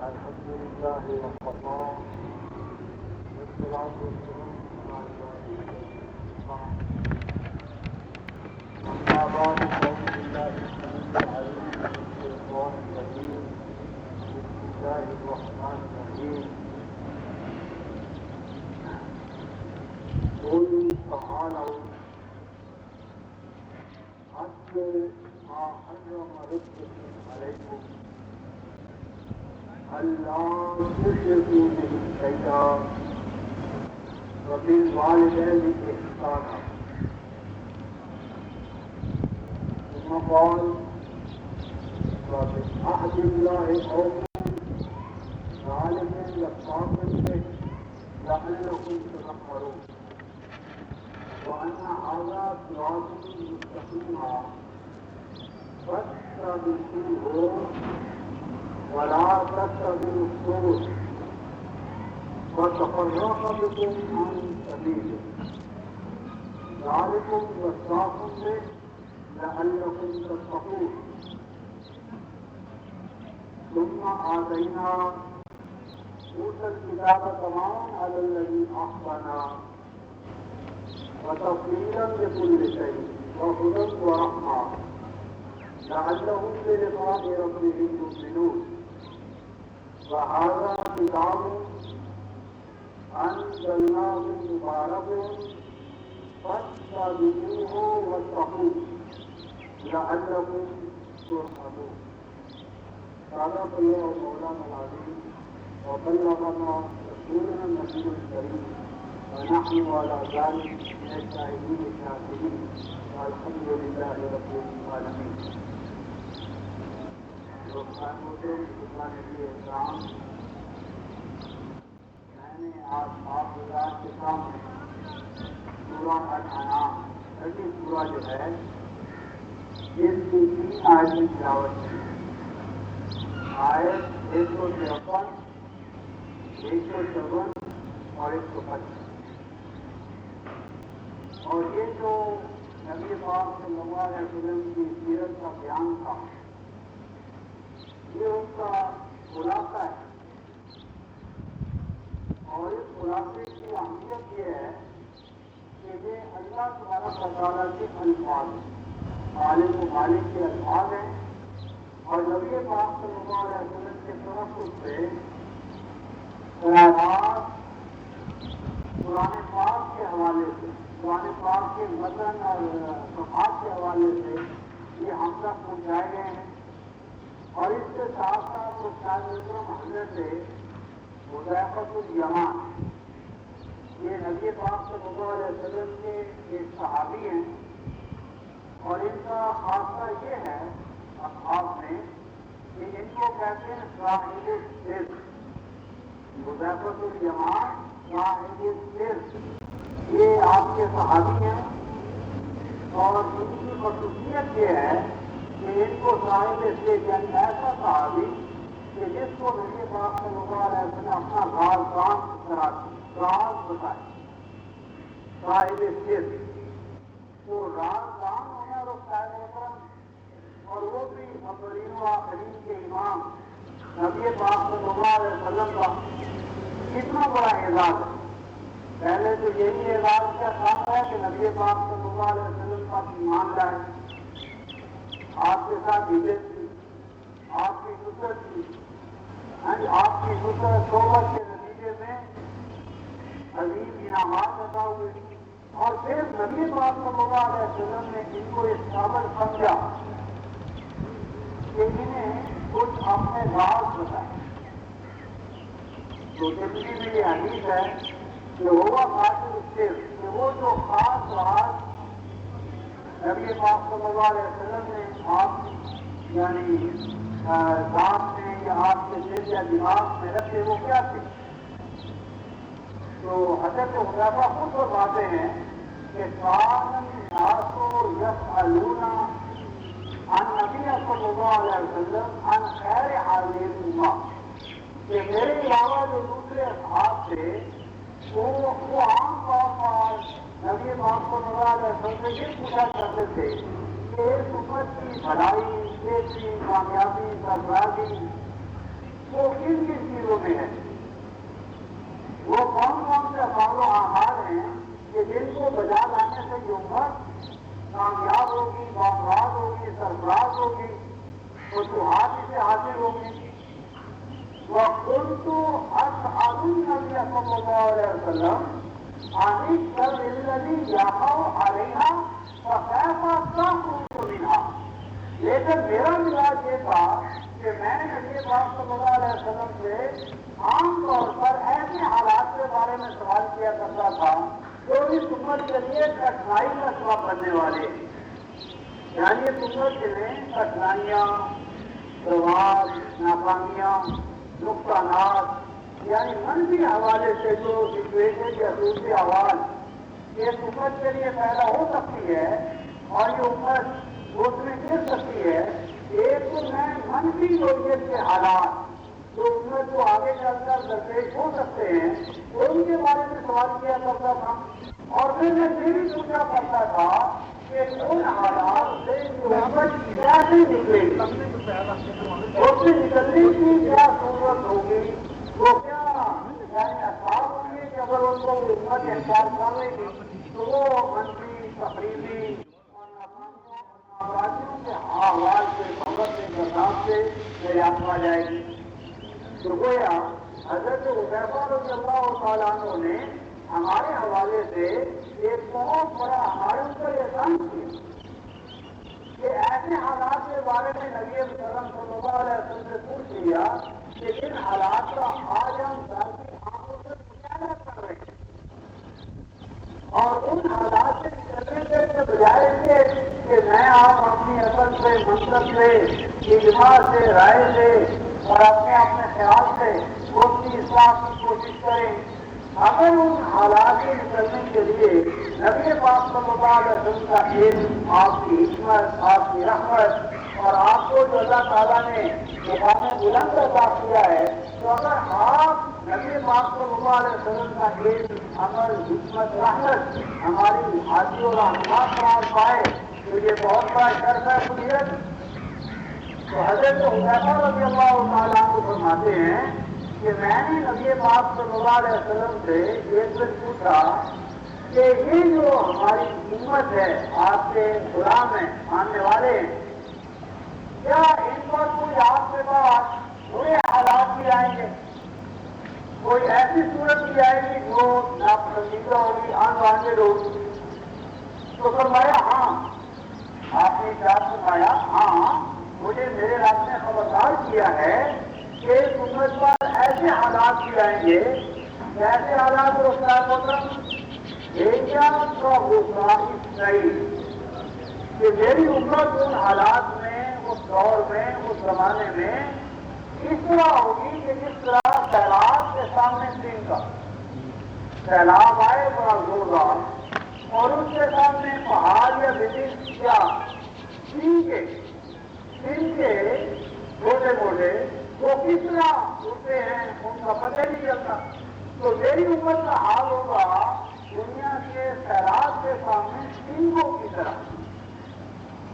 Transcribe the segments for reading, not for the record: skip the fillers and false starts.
الحمد لله وكفى والصلاة والسلام على عباده أما بعد فأعوذ بالله السميع العليم من الشيطان الرجيم بسم الله الرحمن الرحيم قل تعالوا أتل ما حرم ربكم عليكم ألا تشركوا به شيئا وبالوالدين إحسانا ثم قال وبعهد الله أوفوا ذلك وصاكم به لعلكم تذكرون وأن هذا صراطي مستقيما فاتبعوه ولا تتبعوا السبل فتفرق بكم عن سبيله ذلكم وصاكم به لعلكم تتقون ثم آتينا موسى الكتاب تماما على الذي أحسن وتفصيلا لكل شيء وهدى ورحمة لعلهم بلقاء ربهم يؤمنون وهذا كتاب أنزلناه مبارك فاتبعوه واتقوه لعلكم ترحمون. صدق الله مولانا العظيم وبلغنا رسولنا النبي الكريم ونحن على ذلك من الشاهدين الشاكرين والحمد لله رب العالمين. میں نے آج آپ حضرات کے سامنے سورہ الانعام پہلی سورہ جو ہے اس کی 3 آیت کی تلاوت کی. آیت 153 154 اور 155. اور یہ جو نبی پاک صلی اللہ علیہ وسلم کی سیرت کا بیان تھا یہ ان کا خلاصہ ہے. اور اس خلاصے کی اہمیت یہ ہے کہ یہ اللہ تبارک و تعالیٰ کے الفاظ ہیں، خالق و مالک کے الفاظ ہیں. اور نبی پاک صلی اللہ علیہ وسلم کے طرف سے قرآن پاک کے حوالے سے، قرآن پاک کے متن اور صفحات کے حوالے سے یہ ہم تک پہنچائے گئے ہیں. اور اس کے ساتھ ساتھ حضرت حذیفۃ الیمان یہ نبی پاک صلی اللہ علیہ وسلم کے ایک صحابی ہیں. اور ان کا خاصہ یہ ہے اصحاب میں کہ ان کو کہتے ہیں صاحب السر. حذیفۃ الیمان صاحب السر یہ آپ کے صحابی ہیں. اور ان کی خصوصیت یہ ہے کہ ان کو صاحب السر یعنی ایسا صحابی کہ جس کو نبی پاک صلی اللہ علیہ وسلم اپنا راز بتائے. صاحب السر تو رازدان ہونا رکھتا ہے محترم. اور وہ بھی اولین و آخرین کے امام نبی پاک صلی اللہ علیہ وسلم کا کتنا بڑا اعزاز ہے. پہلے تو یہی اعزاز کا کام ہے کہ نبی پاک صلی اللہ علیہ وسلم کا ایمان لائے، آپ کے ساتھ ہجرت کی، آپ کی نصرت کی، آپ کی نصرت صحبت کے نتیجے میں عظیم انعامات عطا ہوئے. اور پھر نبی پاک صلی اللہ علیہ وسلم نے ان کو اس قابل سمجھا کہ انہیں کچھ اپنے راز بتائے. تو جتنی بھی یہ حدیث ہے کہ ہوا خاطر السر کہ وہ جو خاص راز نبی پاک صلی اللہ علیہ وسلم نے آپ یعنی ذات میں یا آپ کے دل یا دماغ میں رکھے وہ کیا تھے. تو حضرت حذیفہ خود بتاتے ہیں کہ کان الناس یسألون عن نبی صلی اللہ علیہ وسلم عن خیر حاضر الامہ کہ میرے علاوہ جو دوسرے اصحاب تھے وہ عام طور پر نبی پاک صلی اللہ علیہ وسلم سے یہ پوچھا کرتے تھے کہ اس امت کی بھلائی، نیکی، کامیابی، سربراہی وہ کن کن چیزوں میں ہے، وہ کون کون سے افعال و اعمال ہیں کہ جن کو بجا لانے سے یہ امت کامیاب ہوگی، کامیاب ہوگی، سرفراز ہوگی، فتوحات اسے حاصل ہوگی۔ وَقُلْتُ أَسْأَلُ النَّبِيَّ صلی اللہ علیہ وسلم عَنِ الشَّرِّ الَّذِي يَقَعُ عَلَيْهَا فَكَيْفَ تَخْرُجُ مِنْهَا۔ لیکن میرا مزاج یہ تھا کہ میں نبی پاک صلی اللہ علیہ وسلم سے عام طور پر ایسے حالات کے بارے میں سوال کیا کرتا تھا جو اس امت کے لیے کٹھنائی کا سبب بننے والے ہیں، یعنی اس امت کے لیے کٹھنائیاں، زوال، ناکامیاں، نقصانات، یعنی منفی حوالے سے جو سچویشن یا دوسری آواز یہ امت کے لیے پیدا ہو سکتی ہے اور یہ امت اس میں گر سکتی ہے۔ ایک تو میں منفی نوعیت کے حالات جو امت کو آگے چل کر درپیش ہو سکتے ہیں ان کے بارے میں سوال کیا کرتا تھا، اور پھر میں یہ بھی پوچھا کرتا تھا کہ ان حالات سے امت کیسے نکلے گی، اس سے نکلنے کی کیا ضرورت ہوگی، وہ کیا یعنی اسباب ہوں گے کہ اگر ان کو امت اختیار کر لے گی تو وہ منفی، تقریبی اور ناکامیوں کے احوال سے، بھگت سے، گرداب سے نجات پا جائے گی۔ تو گویا حضرت حذیفہ رضی اللہ تعالیٰ عنہ نے ہمارے حوالے سے ایک بہت بڑا ہمارے اوپر احسان کیا کہ ایسے حالات کے بارے میں نبی کرم صلی اللہ علیہ وسلم سے پوچھ لیا کہ جن حالات کا آج ہم ذاتی آنکھوں سے مشاہدہ کر رہے ہیں، اور ان حالات سے نکلنے کے بجائے کہ میں آپ اپنی عقل سے، منطق سے، اجماع سے، رائے سے اور اپنے خیال سے اس کی اصلاح کی کوشش کریں، اگر ان حالات سے نکلنے کے لیے نبی پاک صلی اللہ علیہ وسلم کا علم، آپ کی حکمت، آپ کی رحمت اور آپ کو جو اللہ تعالیٰ نے مقام بلند عطا کیا ہے، تو اگر آپ نبی پاک صلی اللہ علیہ وسلم کا علم، عمل، حکمت، رحمت ہماری حاضری اور رہنما قرار پائے تو یہ بہت بڑا شرف ہے فضیلت۔ تو حضرت حذیفہ رضی اللہ تعالیٰ عنہ فرماتے ہیں کہ میں نے نبی پاک صلی اللہ علیہ وسلم سے ایک دن پوچھا کہ یہ جو ہماری امت ہے، آپ کے غلام ہیں، ماننے والے ہیں، کیا ان پر کوئی آپ کے پاس برے حالات بھی آئیں گے، کوئی ایسی صورت بھی آئے گی جو ناپسندیدہ ہوگی، انوانٹیڈ ہوگی؟ تو فرمایا ہاں۔ آپ نے کیا فرمایا؟ ہاں، مجھے میرے رب نے خبردار کیا ہے کہ اس امت پر ایسے حالات بھی آئیں گے، ایسے حالات روزگار کا غصہ اس نہیں کہ میری امت ان حالات میں، اس دور میں، اس زمانے میں اس طرح ہوگی کہ جس طرح سیلاب کے سامنے سین کا سیلاب آئے بڑا زوردار، اور اس کے سامنے پہاڑ یا بلڈنگ کیا سین کے چھوٹے موٹے وہ کس طرح اٹھتے ہیں ان کا پتہ نہیں چلتا۔ تو میری امت کا حال ہوگا دنیا کے سیلاب کے سامنے سینگوں کی طرح۔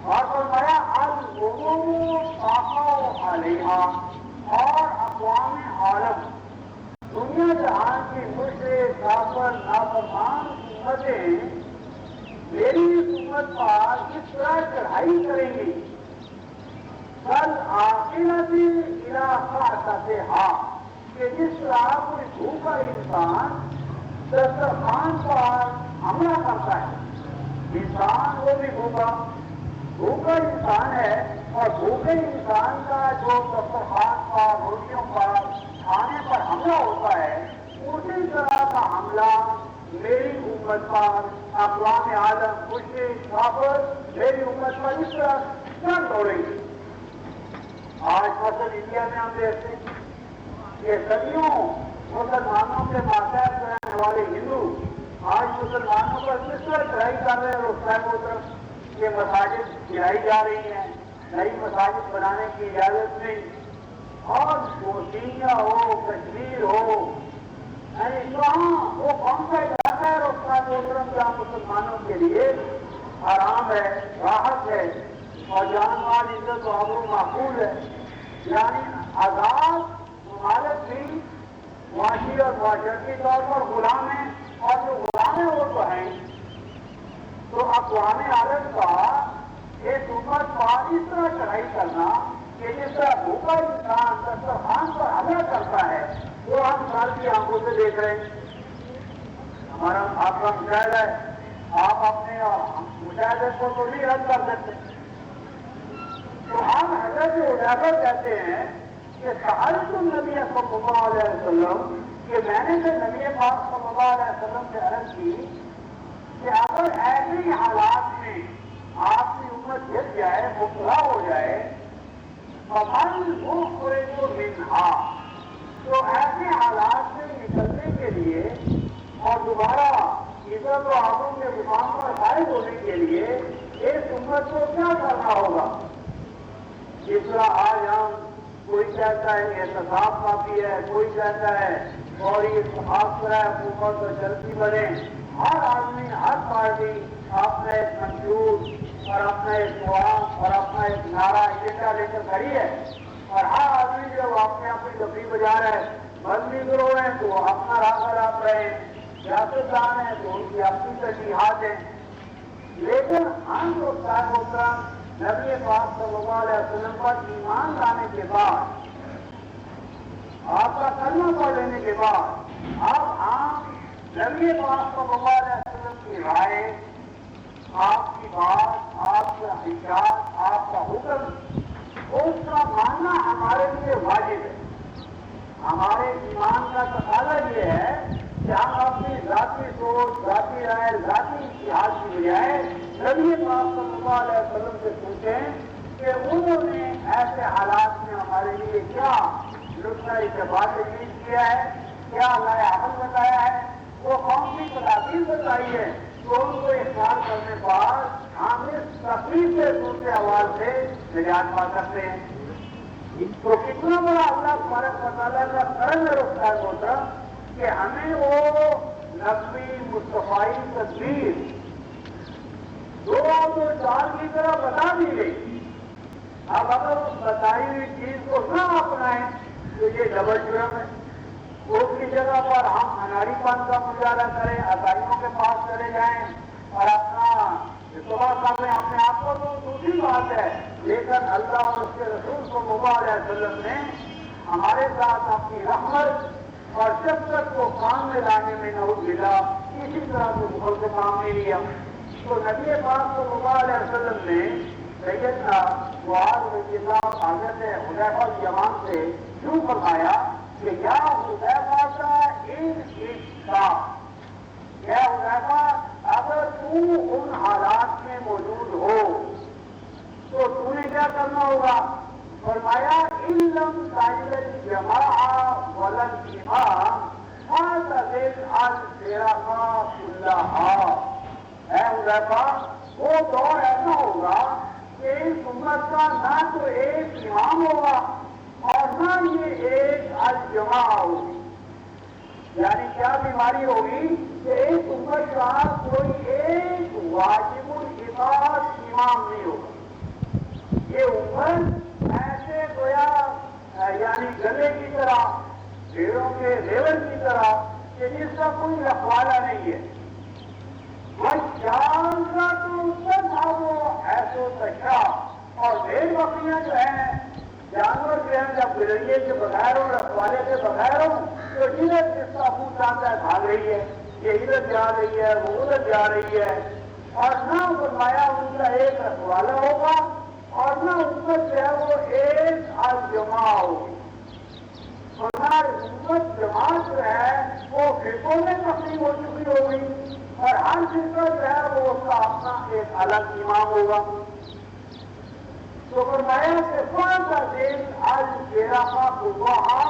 اور فرمایا العموم طاقہ علیہا، اور اقوام عالم، دنیا جہان کی مشرک، کافر، نافرمان امتیں میری اس امت پر کس طرح چڑھائی کریں گی، کل عاقلتی الی خاصتہا، کہ جس طرح کوئی بھوکا انسان دسترخوان پر حملہ کرتا ہے، انسان وہ بھی بھوکا انسان ہے، اور بھوکے انسان کا جو دسترخوان پر، روٹیوں پر، کھانے پر حملہ ہوتا ہے، اسی طرح کا حملہ میری امت پر اقوام عالم، مشرک، کافر میری امت پر اس طرح کیا دوڑیں گے۔ آج مثلا انڈیا میں ہم دیکھتے ہیں کہ صدیوں مسلمانوں کے ماتحت رہنے والے ہندو آج مسلمانوں پر کس طرح چڑھائی کر رہے ہیں، روسائے کو طرف یہ مساجد گرائی جا رہی ہیں، نئی مساجد بنانے کی اجازت نہیں، اور وہ سینیا ہو، کشمیر ہو، یعنی کہاں وہ کون سا علاقہ ہے روسائے کو طرف جہاں مسلمانوں کے لیے آرام ہے، راحت ہے اور جان مال عزت و آبرو معقول ہے، یعنی آزاد معاشرتی طور پر غلام ہیں، اور جو غلام ہیں وہ تو ہیں. تو اقوام عالم کا ایک امت پر اس طرح چڑھائی کرنا کہ جس طرح بھوکا انسان دسترخوان پر حملہ کرتا ہے وہ ہم سال کی آنکھوں سے دیکھ رہے ہیں. ہمارا آپ کا مشاہدہ ہے، آپ اپنے مشاہدے کو تو نہیں رد کر سکتے. تو ہم حضرت حذیفہ کہتے ہیں کہ سألت النبی صلی اللہ علیہ وسلم، کہ میں نے جو نبی پاک صلی اللہ علیہ وسلم سے عرض کی کہ اگر ایسے ہی حالات میں آپ کی امت گر جائے، مبتلا ہو جائے، فمن مخرج منہا، تو ایسے حالات سے نکلنے کے لیے اور دوبارہ عزت و آبرو کے مقام پر فائز ہونے کے لیے اس امت کو کیا کرنا ہوگا؟ جس طرح آج ہم کوئی کہتا ہے احتساب کافی ہے، کوئی کہتا ہے اور یہ اتفاق کرے حکومت اور جلدی بنے. ہر آدمی، ہر پارٹی اپنا ایک منشور اور اپنا ایک قوام اور اپنا ایک نعرہ ایجنڈا لے کر کھڑی ہے، اور ہر آدمی جو اپنے اپنی تفریح بجا رہا ہے. مذہبی گروہ ہیں تو وہ اپنا راستہ آپ رہے ہیں، سیاستدان ہیں تو ان کی اپنی ترجیحات ہیں. لیکن ہم تو محترم نبی پاک صلی اللہ علیہ وسلم پر ایمان لانے کے بعد، آپ کا کلمہ پڑھ لینے کے بعد، اب ہم نبی پاک صلی اللہ علیہ وسلم کی رائے، آپ کی بات، آپ کا ارشاد، آپ کا حکم، اس کا ماننا ہمارے لیے واجب ہے. ہمارے ایمان کا تقاضا یہ ہے کہ ہم اپنی ذاتی سوچ، ذاتی رائے، ذاتی اتحاد کی بجائے نبی پاک صلی اللہ علیہ وسلم سے پوچھیں کہ انہوں نے ایسے حالات میں ہمارے لیے کیا نقطۂ اتفاق تجویز کیا ہے، کیا لائے عمل بتایا ہے، وہ قوم کی تدابیر بتائی ہے. تو ان کو اختیار کرنے پر ہم اس تقریب سے دوسرے حوال سے نجات پا سکتے ہیں. تو کتنا بڑا اللہ تبارک و تعالیٰ کا کرم رکھتا ہے محترم کہ ہمیں وہ نبوی مصطفائی تدبیر 2-4 کی طرح بتا دی گئی. اب اگر اس بتائی ہوئی چیز کو نہ اپنائیں تو یہ ڈبل جرم ہے. اس کی جگہ پر ہم اناڑی پن کا مظاہرہ کریں، عقائدوں کے پاس چلے جائیں اور اپنا اتباع کر لیں اپنے آپ کو، تو دوسری بات ہے. لیکن اللہ اور اس کے رسول صلی اللہ علیہ وسلم نے ہمارے ساتھ اپنی رحمت اور شفقت کو کام میں لانے میں نعوذ باللہ کسی طرح سے بخل سے کام نہیں لیا. تو نبی پاک صلی اللہ علیہ وسلم نے سیدنا معاذ رضی اللہ حضرت حذیفہ یمان سے یوں فرمایا کہ یا حذیفہ کا یا حذیفہ، اگر تو ان حالات میں موجود ہو تو تم نے کیا کرنا ہوگا؟ فرمایا علم سائل الجماع والانتماء فاعتزل الفرقا كلها. اے حذیفہ، وہ دور ایسا ہوگا کہ اس امت کا نہ تو ایک امام ہوگا اور نہ یہ ایک الجماع ہوگی. یعنی کیا بیماری ہوگی کہ ایک امت کا کوئی ایک واجب الاطاعت امام نہیں ہوگا. یہ امت ایسے گویا یعنی گلے کی طرح، بھیڑوں کے ریوڑ کی طرح کہ جس کا کوئی رکھوالا نہیں ہے. جان کا تو سب تھا وہ ایسو تشا، اور بھیڑ بکریاں جو ہیں، جانور جو ہیں، جب گزریے کے بغیر ہوں، رکھوالے کے بغیر ہوں، تو جدھر جس کا منہ چاہتا ہے بھاگ رہی ہے، یہ ادھر جا رہی ہے، وہ ادھر جا رہی ہے. اور نہ فرمایا ان کا ایک رکھوالا ہوگا اور نہ امت جو ہے وہ ایک الجماع ہوگی. امت جماعت جو ہے وہ فرقوں میں تقسیم ہو چکی ہوگی اور ہر فرقہ جو ہے وہ اس کا اپنا ایک الگ امام ہوگا. تو فرمایا کہ فاعتزل الفرقا كلها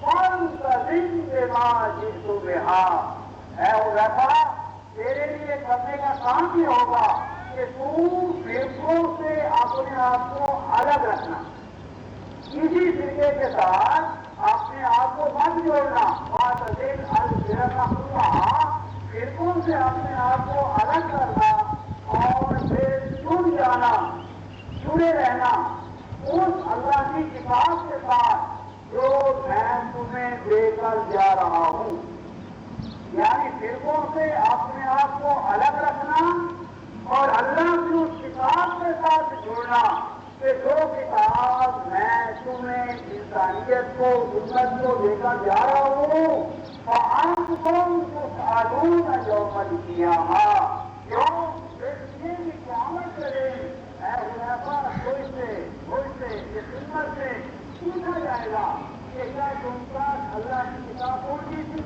فانتظم بما جئت بها. اے حذیفہ، تیرے لیے کرنے کا کام یہ ہوگا کہ تو فرقوں سے اپنے آپ کو الگ رکھنا، کسی فرقے کے ساتھ اپنے آپ کو مت جوڑنا. فاعتزل الفرقا كلها، فرقوں سے اپنے آپ کو الگ کرنا اور پھر جڑ جانا، جڑے رہنا اس اللہ کی کتاب کے ساتھ جو میں تمہیں دے کر جا رہا ہوں. یعنی فرقوں سے اپنے آپ کو الگ رکھنا اور اللہ کی اس کتاب کے ساتھ جڑنا کہ جو کتاب میں تمہیں انسانیت کو امت کو لے کر جا رہا ہوں فَأَنْتُمْ تُسْأَلُونَ يَوْمَ الْقِيَامَةِ یہ بھی قیامت کے دن اے حذیفہ کوئی سے یہ سنت سے پوچھا جائے گا کہ کیا تم پاس اللہ کی کتاب پہنچی تھی؟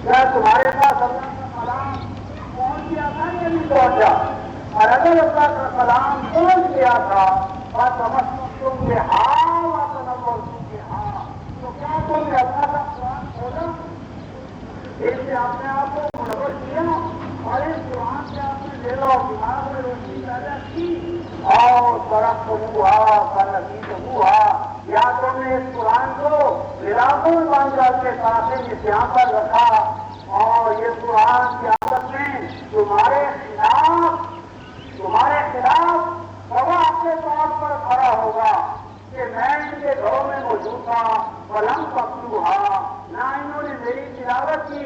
کیا تمہارے پاس اللہ کا کلام پہنچ گیا تھا یا نہیں پہنچا؟ اور اگر اللہ کا کلام پہنچ گیا تھا تم کے تو کیا تم نے اللہ کا قرآن کھولا؟ اس سے آپ نے آپ کو منور کیا اور اس قرآن سے آپ نے دل اور دماغ میں روشنی پیدا کی اور طرف ہوا نتیجہ ہوا یا تم نے اس قرآن کو راہل بن کر کے ساتھ یہاں پر رکھا اور یہ قرآن کی عادت میں تمہارے خلاف گواہ کے طور پر کھڑا ہوگا کہ میں ان کے گھروں میں موجود تھا ولم تقتلوها نہ انہوں نے میری تلاوت کی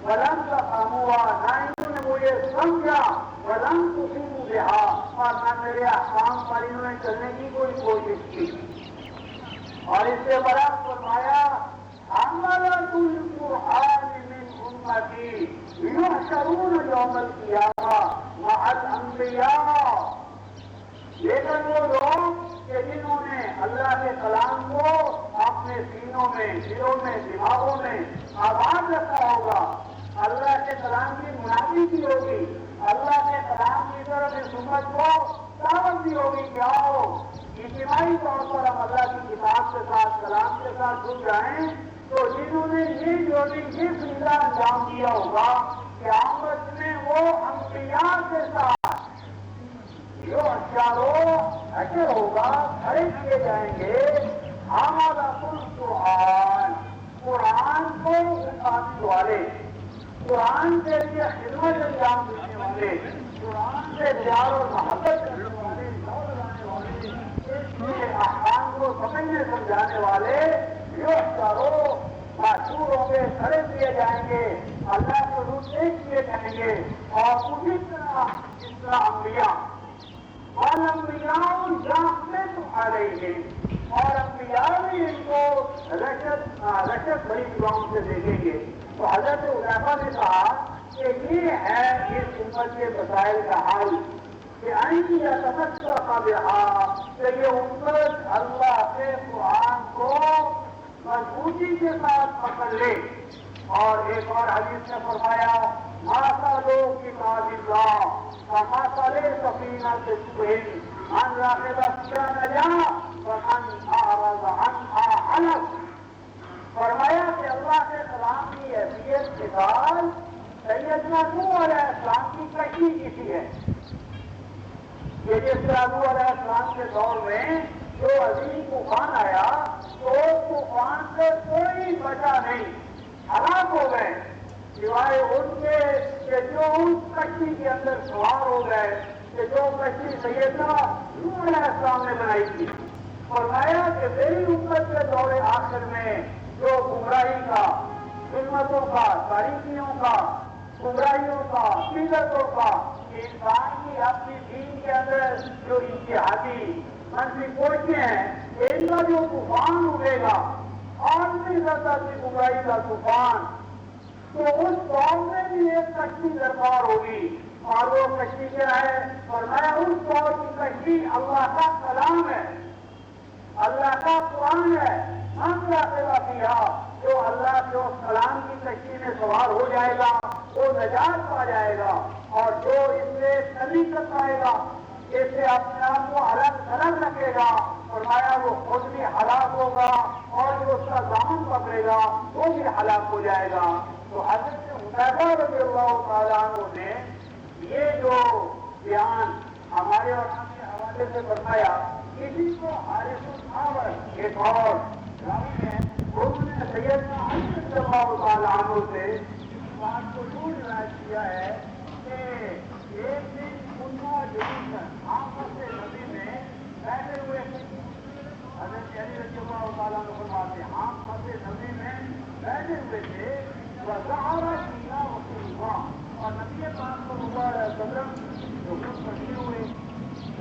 ولم تفهموها نہ انہوں نے مجھے سمجھا ولم تصيبوا بها اور نہ میرے احکام پر انہوں نے چلنے کی کوئی کوشش کی اور اس سے برعکس فرمایا حملۃ القرآن من امتی یحشرون یوم القیامہ مع الانبیاء لیکن وہ لوگ کہ جنہوں نے اللہ کے کلام کو اپنے سینوں میں دلوں میں دماغوں میں آباد رکھا ہوگا اللہ کے کلام کی منادی کی ہوگی اللہ کے کلام کی طرف اس امت کو دعوت دی ہوگی کہ آؤ اجتماعی طور پر ہم اللہ کی کتاب کے ساتھ کلام کے ساتھ جڑ جائیں تو جنہوں نے یہ جو بھی یہ فریضہ انجام دیا ہوگا کہ آمد میں وہ انبیاء کے ساتھ جو ہتھیاروں حشر ہوگا کھڑے کیے جائیں گے ہمارا قرآن کو اٹھانے والے قرآن کے لیے خدمت انجام دینے والے قرآن سے پیار اور محبت کرنے والے دوڑ لانے والے اس کے احکام کو سمجھنے سمجھانے والے جو ہتھیاروں معصور ہوں گے کھڑے کیے جائیں گے اللہ کو روٹے کیے جائیں گے اور اسی طرح اس طرح انبیاء اور انبیاء بھی ان کو رشد بڑی دعاؤں سے دیکھیں گے تو حضرت حذیفہ نے کہا کہ یہ ہے اس امت کے مسائل کا حل کہ کہ یہ امت اللہ کے قرآن کو مضبوطی کے ساتھ پکڑ لے اور ایک اور حدیث نے فرمایا ماسالو کتاب اللہ فماسل سفینۃ الصبح ان راغب نجا ومن اعرض عنها هلك فرمایا کہ اللہ کے کلام کی حیثیت مثال سیدنا نوح علیہ السلام کی کشتی کی سی ہے یہ جس طرح نوح علیہ السلام کے دور میں جو عظیم طوفان آیا تو طوفان سے کوئی بچا نہیں ہلاک ہو گئے سوائے ان کے کہ جو اس کشتی کے اندر سوار ہو گئے کہ جو کشتی سیدنا نوح علیہ السلام نے بنائی تھی فرمایا کہ میری امت کے دور آخر میں جو گمراہی کا ظلمتوں کا تاریکیوں کا گمراہیوں کا بدعتوں کا انسان کی اپنی دین کے اندر جو اتحادی منفی کوششیں ہیں ان کا جو طوفان اٹھے گا اور بھی زیادہ کی گمراہی کا طوفان تو اس قوم میں بھی ایک کشتی دربار ہوگی اور وہ کشتی کیا ہے اور میں اس دور کی کشتی اللہ کا کلام ہے اللہ کا قرآن ہے ہم کیا کیا جو اللہ کے اس کلام کی کشتی میں سوار ہو جائے گا وہ نجات پا جائے گا اور جو اس سے نبی کر پائے گا اس سے اپنے آپ کو الگ تھلگ رکھے گا فرمایا وہ خود بھی ہلاک ہوگا اور جو اس کا دامن پکڑے گا وہ بھی ہلاک ہو جائے گا تو حضرت حذیفہ رضی اللہ تعالیٰ عنہ نے یہ جو بیان ہمارے اور آپ کے حوالے سے فرمایا اسی کو حارث الصاور ایک اور راوی ہے انہوں نے سیدنا علی رضی اللہ تعالیٰ عنہ سے اس بات کو یوں روایت کیا ہے کہ ایک دن انہوں نے آپس سے نبی میں بیٹھے ہوئے حضرت علی رضی اللہ تعالیٰ عنہ فرماتے ہیں آپس سے نبی میں بیٹھے ہوئے تھے وَزَعَرَ فِينَا ہوا اور نبی پاک صلی اللہ علیہ وسلم جو خود تشریف ہوئے،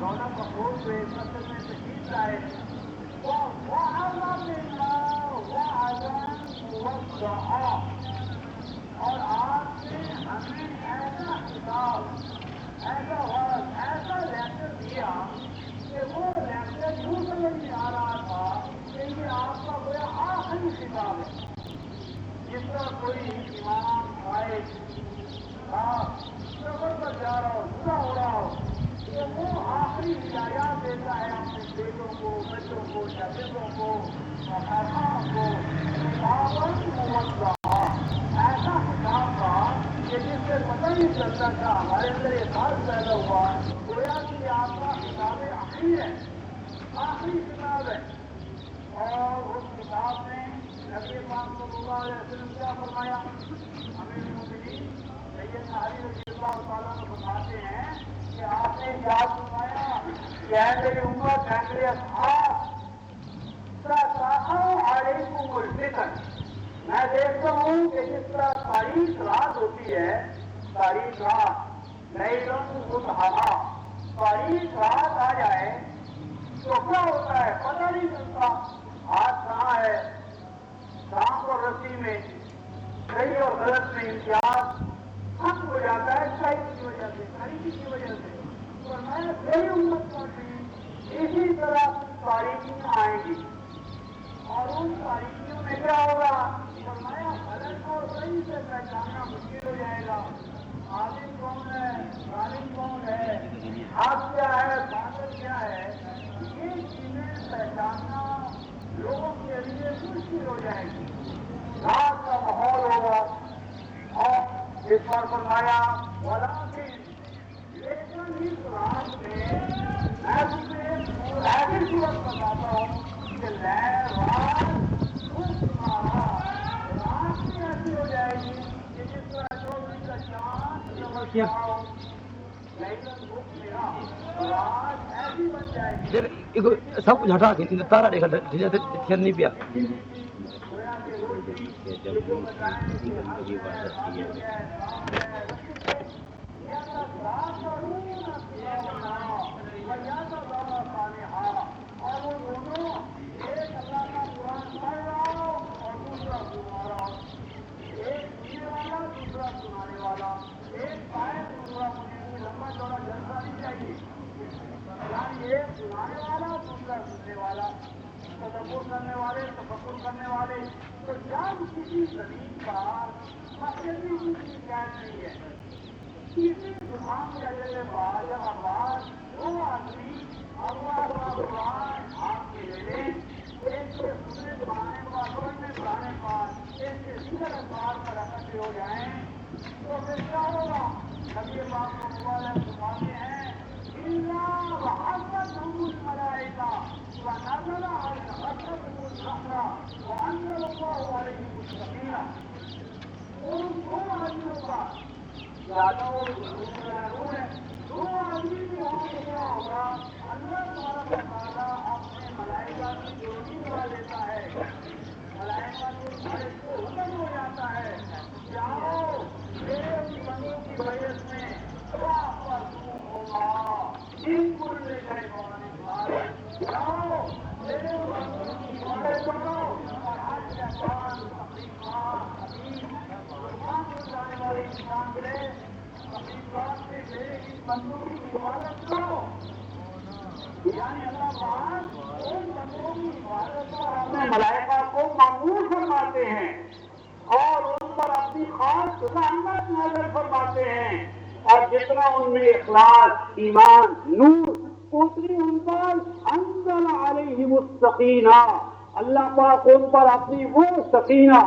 رونق مقبول ہوئے، مسجد میں تشریف لائے، اور آپ نے ہمیں ایسا خطاب، ایسا وعظ، ایسا لیکچر دیا کہ وہ لیکچر یوں سمجھ میں آ رہا تھا کہ یہ آپ کا کوئی آخری خطاب ہے. جس طرح کوئی امام آئے سفر پر جا رہا ہو، پورا ہو رہا ہو، تو وہ آخری ہدایات دیتا ہے اپنے بیٹوں کو، بچوں کو، شاگردوں کو، خاصاں کو. ایسا خطاب تھا کہ جس سے پتہ نہیں چلتا تھا، ہمارے اندر یہ خاص پیدا ہوا گویا کہ آپ کا خطاب اخیر ہے، آخری خطاب ہے. اور اس کتاب میں نبی پاک صلی اللہ علیہ وسلم کیا فرمایا؟ امیر المومنین سیدنا علی رضی اللہ تعالیٰ عنہ فرماتے ہیں کہ آپ نے یاد فرمایا کہ اے میری امت، اے میرے اصحاب، ستقع علیکم الفتن. میں دیکھتا ہوں کہ جس طرح تاریخ رات ہوتی ہے، تاریخ رات لیلٌ مظلمہ، تاریخ رات آ جائے تو کیا ہوتا ہے پتہ نہیں چلتا. ہاتھ کہاں ہے، سانپ اور رسی میں، صحیح اور غلط میں امتیاز ختم ہو جاتا ہے تاریخ کی وجہ سے، تاریخی کی وجہ سے. اور میں صحیح امت پر بھی اسی طرح تاریخیاں آئیں گی اور ان تاریخیوں میں کیا ہوگا؟ فرمایا غلط کو صحیح سے پہچاننا مشکل ہو جائے گا. عالم کون ہے، ظالم کون ہے، حق کیا ہے، باطل کیا ہے، یہ چیزیں پہچاننا لوگوں کے لیے مشکل ہو جائے گی. رات کا ماحول ہوگا اور اس پر فرمایا ولیکن، لیکن اس رات میں میں تمہیں ایسی صورت بتاتا ہوں کہ رات تمہارا رات بھی ایسی ہو جائے گی کہ جس طرح 24 کا چاند چمکتا ہو، رات ایسی بن جائے گی سب کچھ ہٹا کے تارا دیکھا نہیں پیا. اور وہ دونوں ایک اللہ کا قرآن پڑھ رہا ہو اور دوسرا سنا رہا ہو، ایک سننے والا دوسرا سنانے والا، ایک پائے دوسرا سنے. لمبا چوڑا جلسہ نہیں چاہیے، یعنی ایک سنانے والا دوسرا سننے والا، تدبر کرنے والے، تفکر کرنے والے. تو جب کسی زمین پر مسجدی کی شکایت نہیں ہے، کسی دکان کے اجلے پر جب آواز دو آدمی اللہ کا قرآن ہاتھ میں لے لیں، ایک کے سننے پڑھانے پر، پڑھنے پڑھانے پر، ایک کے ذکر اذکار پر اکٹھے ہو جائیں تو پھر کیا ہوگا؟ نبی پاک صلی اللہ علیہ وسلم فرماتے ہیں إِنَّا وَحَفَّتْهُمُ الْمَلَائِكَةُ وَنَزَلَ غَشِيَتْهُمُ الرَّحْمَةُ وَأَنزَلَ اللَّهُ عَلَيْهِمُ السَّكِينَةَ. ان دو آدمیوں کا زیادہ وہ ضرور ہے، دو آدمی بھی ہوں تو کیا ہوگا؟ اللہ تبارک و تعالیٰ اپنے ملائکہ کی ڈیوٹی لگا دیتا ہے. ملائکہ کو بارش کو حکم ہو جاتا ہے، جاؤ میرے ان بندوں کی بیعت میں دعا پر ہوگا ان کل شیطان مارد. جاؤ میرے ان بندوں کی عبادت کرو اور ہر شیطان، تقریبات، حدیث، نقصان پہنچانے والے انسان سے، تقریبات سے میرے ان بندوں کی عبادت کرو. یعنی اللہ پاک ان بندوں کی عبادت پر اپنے ملائکہ کو مأمور فرماتے ہیں اور ان پر اپنی خاص رحمت نازل فرماتے ہیں. اور جتنا ان میں اخلاص، ایمان، نور، اتنی ان پر انزل علیہم السکینہ، اللہ پاک ان پر اپنی وہ سکینہ،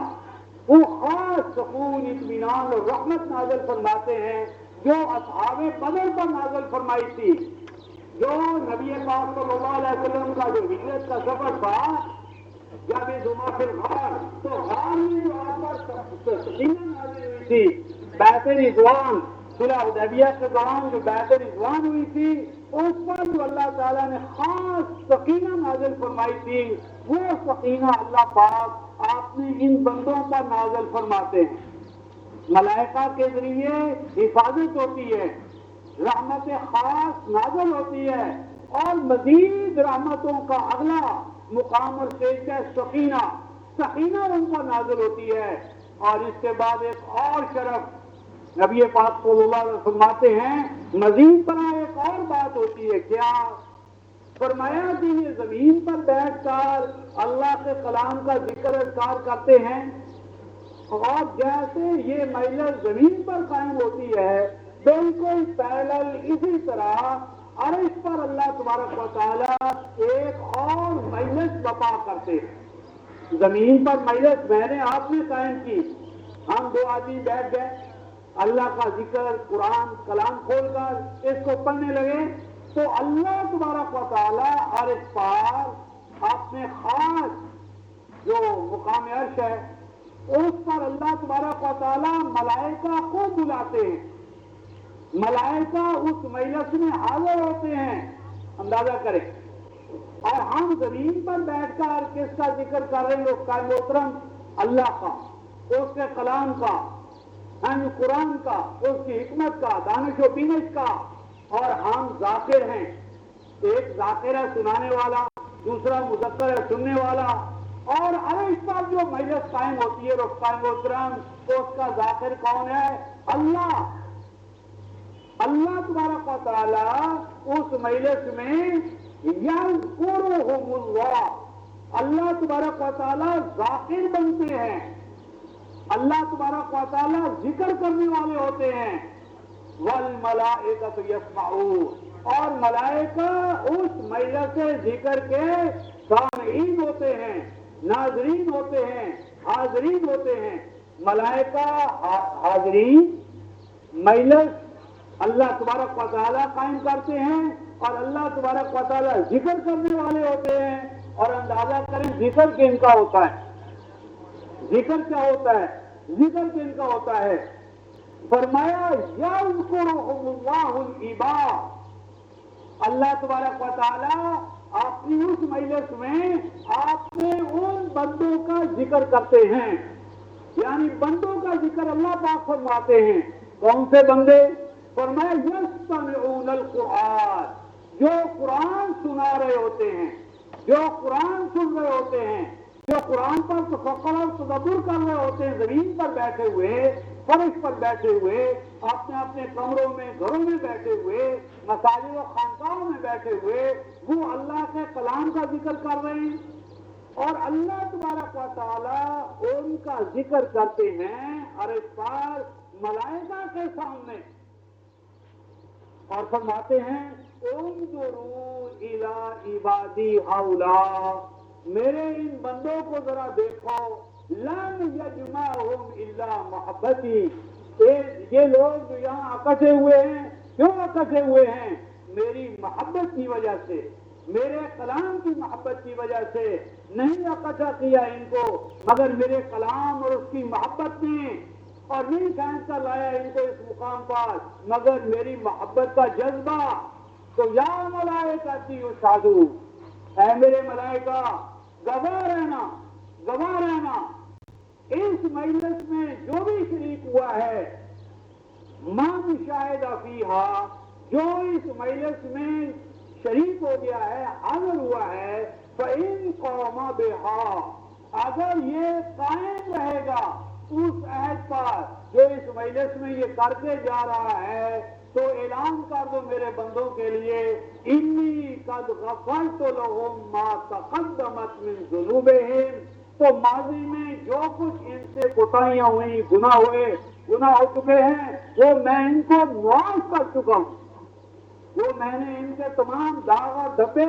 وہ خاص سکون، اطمینان اور رحمت نازل فرماتے ہیں جو اصحاب بدر پر نازل فرمائی تھی. جو نبی پاک صلی اللہ علیہ وسلم کا جو ہجرت کا سفر تھا، جب دما پھر غار، تو غار میں جو آپ پر سکینہ نازل ہوئی تھی، بیعت رضوان، صلح حدیبیہ کے دوران جو بیعت رضوان ہوئی تھی، اس پر جو اللہ تعالیٰ نے خاص سکینہ نازل فرمائی تھی، وہ سکینہ اللہ پاک آپ نے ان بندوں پر نازل فرماتے ہیں. ملائکہ کے ذریعے حفاظت ہوتی ہے، رحمت خاص نازل ہوتی ہے، اور مزید رحمتوں کا اگلا مقام اور اسٹیج ہے سکینہ، سکینہ ان کو نازل ہوتی ہے۔ اور اس کے بعد ایک اور شرف نبی پاک صلی اللہ علیہ وسلم فرماتے ہیں، مزید طرح ایک اور بات ہوتی ہے، کیا؟ فرمایا کہ یہ زمین پر بیٹھ کر اللہ کے کلام کا ذکر اذکار کرتے ہیں، اور جیسے یہ مجلس زمین پر قائم ہوتی ہے بالکل پیرلل اسی طرح عرش پر اللہ تبارک و تعالی ایک اور مجلس برپا کرتے ہیں۔ زمین پر مجلس میں نے آپ نے قائم کی، ہم دو آدمی بیٹھ گئے، اللہ کا ذکر قرآن کلام کھول کر اس کو پڑھنے لگے، تو اللہ تبارک و تعالی عرش پر اپنے خاص جو مقام عرش ہے اس پر اللہ تبارک و تعالی ملائکہ کو بلاتے ہیں، ملائکہ اس مجلس میں حاضر ہوتے ہیں، اندازہ کریں، اور ہم زمین پر بیٹھ کر کس کا ذکر کر رہے ہیں؟ اس کا محترم اللہ کا، اس کے کلام کا، قرآن کا، اس کی حکمت کا، دانش و بینش کا، اور ہم ذاکر ہیں، ایک ذاکر ہے سنانے والا، دوسرا مذکر ہے سننے والا، اور عرش پر جو مجلس قائم ہوتی ہے رفقا محترم، اس کا ذاکر کون ہے؟ اللہ۔ اللہ تبارک و تعالی اس مجلس میں یذکرہم اللہ، اللہ تبارک و تعالی ذاکر بنتے ہیں، اللہ تبارک و تعالی ذکر کرنے والے ہوتے ہیں، والملائکۃ یسمعون، اور ملائکہ اس مجلس ذکر کے سامعین ہوتے ہیں، ناظرین ہوتے ہیں، حاضرین ہوتے ہیں۔ ملائکہ حاضرین مجلس اللہ تبارک و تعالی قائم کرتے ہیں، اور اللہ تبارک و تعالی ذکر کرنے والے ہوتے ہیں، اور اندازہ کریں ذکر کن کا ہوتا ہے؟ ذکر کیا ہوتا ہے؟ ذکر کن کا ہوتا ہے؟ فرمایا یذکرہم اللہ العباد، اللہ تبارک و تعالی اپنی اس مجلس میں اپنے ان بندوں کا ذکر کرتے ہیں، یعنی بندوں کا ذکر اللہ پاک فرماتے ہیں۔ کون سے بندے؟ فرمایا یستمعون القرآن، جو قرآن سنا رہے ہوتے ہیں، جو قرآن سن رہے ہوتے ہیں، جو قرآن پر تفکر اور تدبر کر رہے ہوتے ہیں، زمین پر بیٹھے ہوئے، فرش پر بیٹھے ہوئے، اپنے اپنے کمروں میں، گھروں میں بیٹھے ہوئے، مساجد و خانقاہوں میں بیٹھے ہوئے، وہ اللہ کے کلام کا ذکر کر رہے ہیں، اور اللہ تبارک و تعالی ان کا ذکر کرتے ہیں عرش پر ملائکہ کے سامنے، اور فرماتے ہیں انظروا الی عبادی ہؤلاء، میرے ان بندوں کو ذرا دیکھو، لن یجمعہم الا محبتی، یہ لوگ جو یہاں اکٹھے ہوئے ہیں، کیوں اکٹھے ہوئے ہیں؟ میری محبت کی وجہ سے، میرے کلام کی محبت کی وجہ سے نہیں اکٹھا کیا ان کو، مگر میرے کلام اور اس کی محبت نے، اور نہیں کھینچ کر لایا ان کو اس مقام پر، مگر میری محبت کا جذبہ۔ تو یا ملائکتی اشہدوا، اے میرے ملائکہ گواہ رہنا، گواہ رہنا، اس مجلس میں جو بھی شریک ہوا ہے، من شاہد فیہا، جو اس مجلس میں شریک ہو گیا ہے، حاضر ہوا ہے، فَإِن قَامَ بِهَا، اگر یہ قائم رہے گا اس عہد پر جو اس مجلس میں یہ کر کے جا رہا ہے، تو اعلان کر دو میرے بندوں کے لیے، انی قد غفرت لهم ما تقدمت من ذنوبہم، تو ماضی میں جو کچھ ان سے کوتاہیاں ہوئی، گناہ ہو چکے ہیں، وہ میں ان کو معاف کر چکا ہوں، وہ میں نے ان کے تمام داغ اور دھبے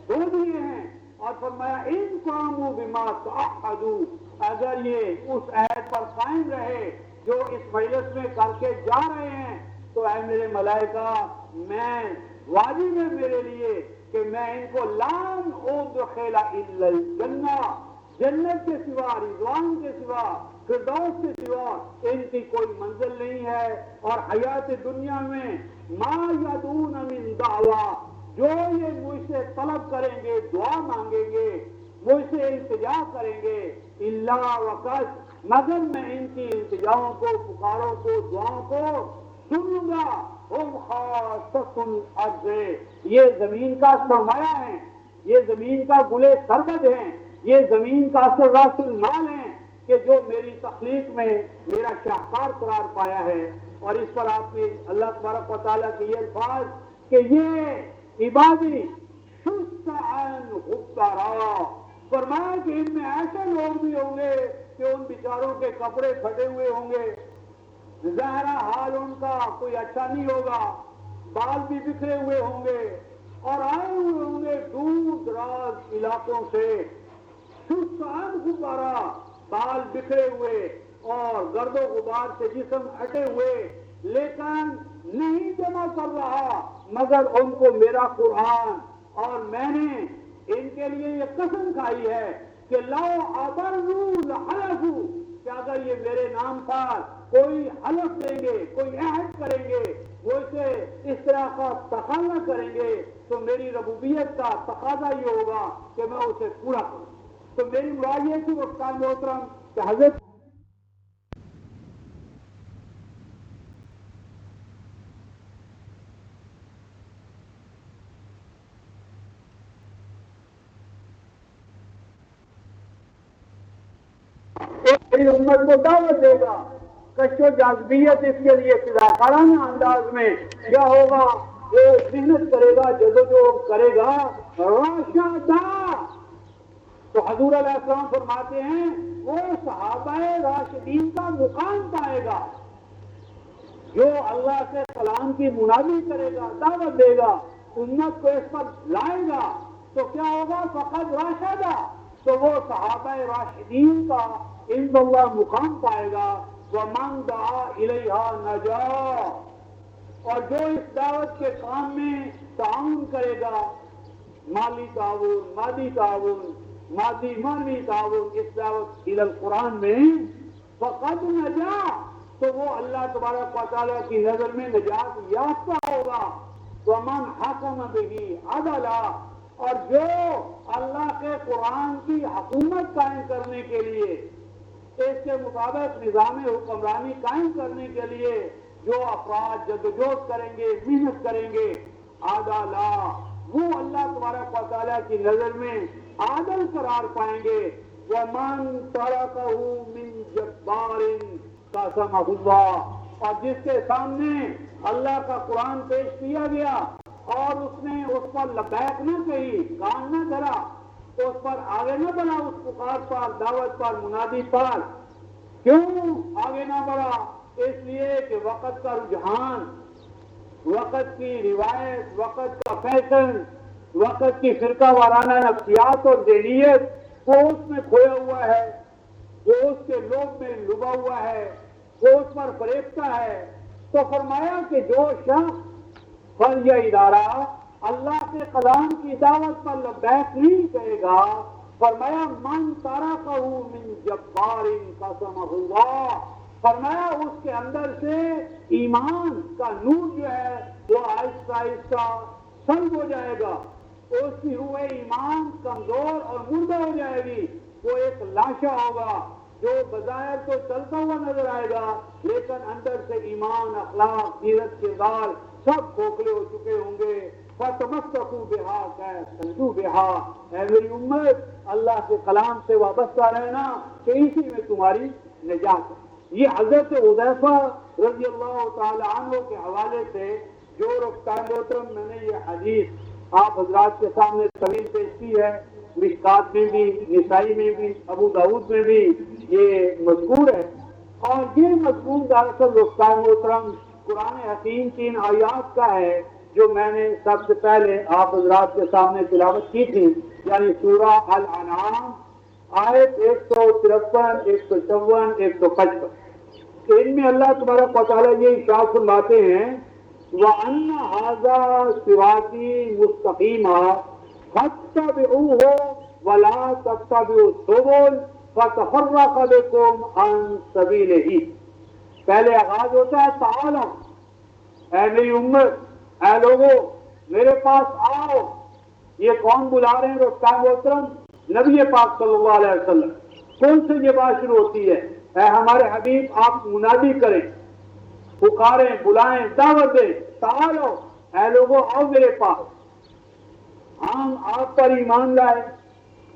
دھو دیے ہیں۔ اور فرمایا ان قاموا بما تعهدوا، اگر یہ اس عہد پر قائم رہے جو اس مجلس میں کر کے جا رہے ہیں، تو اے میرے ملائکہ، میں واجب ہے میرے لیے کہ میں ان کو لن ادخل الا الجنہ، جنت کے سوا، رضوان کے سوا، فردوس کے سوا ان کی کوئی منزل نہیں ہے۔ اور حیات دنیا میں ما یدعون من دعوی، جو یہ مجھ سے طلب کریں گے، دعا مانگیں گے، مجھ سے التجا کریں گے، اللہ وقت مگر میں ان کی التجاؤں کو، پکاروں کو، دعاؤں کو سنوں گا۔ ہم خاصۃ الارض، یہ زمین کا سرمایہ ہیں، یہ زمین کا گلے سربد ہیں، یہ زمین کا اصل راس المال ہیں کہ جو میری تخلیق میں میرا شاہکار قرار پایا ہے۔ اور اس پر آپ نے اللہ تبارک و تعالیٰ کے یہ الفاظ کہ یہ عبادی سست عن غبارا، فرمایا کہ ان میں ایسے لوگ بھی ہوں گے کہ ان بیچاروں کے کپڑے پھٹے ہوئے ہوں گے، ظاہرا حال ان کا کوئی اچھا نہیں ہوگا، بال بھی بکھرے ہوئے ہوں گے اور آئے ہوئے ہوں گے دور دراز علاقوں سے، سست عن غبارا، بال بکھرے ہوئے اور گرد و غبار سے جسم ہٹے ہوئے، لیکن نہیں جمع کر رہا مگر ان کو میرا قرآن۔ اور میں نے ان کے لیے یہ قسم کھائی ہے کہ لو ابروا لحلفوا، کہ اگر یہ میرے نام پر کوئی حلف دیں گے، کوئی عہد کریں گے، وہ اسے اس طرح کا تقاضا کریں گے تو میری ربوبیت کا تقاضا یہ ہوگا کہ میں اسے پورا کروں۔ تو میری مراد یہ تھی استاد محترم کہ حضرت میری امت کو دعوت دے گا، کشو جاذبیت اس کے لیے فضاکارانہ انداز میں کیا ہوگا، وہ محنت کرے گا، جدوجہد کرے گا، راشدہ۔ تو حضور علیہ السلام فرماتے ہیں وہ صحابہ راشدین کا مقام پائے گا جو اللہ کے کلام کی منادی کرے گا، دعوت دے گا، امت کو اس پر لائے گا، تو کیا ہوگا، فقط راشدہ، تو وہ صحابہ راشدین کا عند اللہ مقام پائے گا۔ وَمَنْ دَعَا إِلَيْهَا نَجَا، اور جو اس دعوت کے کام میں تعاون کرے گا، مالی تعاون، مادی تعاون، مادی معنوی تعاون اس دعوت الی القرآن میں، فقد نجا، تو وہ اللہ تبارک و تعالیٰ کی نظر میں نجات یافتہ ہوگا۔ وَمَنْ حَكَمَ بِهِ عَدَلًا، اور جو اللہ کے قرآن کی حکومت قائم کرنے کے لیے، اس کے مطابق نظام حکمرانی قائم کرنے کے لیے جو افراد جدوجہد کریں گے، محنت کریں گے، عدلا، وہ اللہ تبارک و تعالیٰ کی نظر میں عادل قرار پائیں گے۔ وَمَنْ تَرَكَهُ مِنْ جَبَّارٍ قَسَمَهُ اللَّهُ، اور جس کے سامنے اللہ کا قرآن پیش کیا گیا اور اس نے اس پر لبیک نہ کہی، کان نہ دھرا، اس پر آگے نہ بڑھا، اس پکار پر، دعوت پر، منادی پر، کیوں آگے نہ بڑھا؟ اس لیے کہ وقت کا رجحان، وقت کی روایت، وقت کا فیشن، وقت کی فرقہ وارانہ نفسیات اور ذہنیت وہ اس میں کھویا ہوا ہے، وہ اس کے لوگ میں لبا ہوا ہے، وہ اس پر فریبتا ہے۔ تو فرمایا کہ جو شخص پر یہ ادارہ اللہ کے کلام کی دعوت پر لبیک نہیں کہے گا، فرمایا من ترکہ من جبار قسمہ اللہ، فرمایا اس کے اندر سے ایمان کا نور جو ہے وہ آہستہ آہستہ سلب ہو جائے گا، اس کی روح ایمان کمزور اور مردہ ہو جائے گی، وہ ایک لاشا ہوگا جو بظاہر تو چلتا ہوا نظر آئے گا لیکن اندر سے ایمان، اخلاق، سیرت، کردار سب کھوکھلے ہو چکے ہوں گے۔ فَتَمَسَّكُوا بِهَا كَانْتُمْ بِهَا، اے میری امت اللہ کے کلام سے وابستہ رہنا کہ اسی میں تمہاری نجات ہے۔ یہ حضرت حذیفہ رضی اللہ تعالی عنہ کے حوالے سے جو رفتار محترم میں نے یہ حدیث آپ حضرات کے سامنے طویل پیش کی ہے، مشکات میں بھی، نسائی میں بھی، ابو داؤد میں بھی یہ مذکور ہے، اور یہ مضمون دراصل رفتار محترم قرآن حکیم کی ان آیات کا ہے جو میں نے سب سے پہلے آپ حضرات کے سامنے تلاوت کی تھی، یعنی سورہ الانعام آیت 153، 154، 155۔ ان میں اللہ تبارک و تعالیٰ یہ ارشاد فرماتے ہیں وَأَنَّ هَذَا صِرَاطِي مُسْتَقِيمًا فَاتَّبِعُوهُ وَلَا تَتَّبِعُوا السُّبُلَ فَتَفَرَّقَ بِكُمْ عَن سَبِيلِهِ۔ پہلے آغاز ہوتا ہے تعالوا، اے میری امت، اے لوگوں میرے پاس آؤ۔ یہ کون بلا رہے ہیں رفتار محترم؟ نبی پاک صلی اللہ علیہ وسلم۔ کون سے یہ بات شروع ہوتی ہے؟ اے ہمارے حبیب آپ منادی کریں، پکاریں، بلائیں، دعوت دیں، تعالو اے لوگوں آؤ میرے پاس، ہم آپ پر ایمان لائے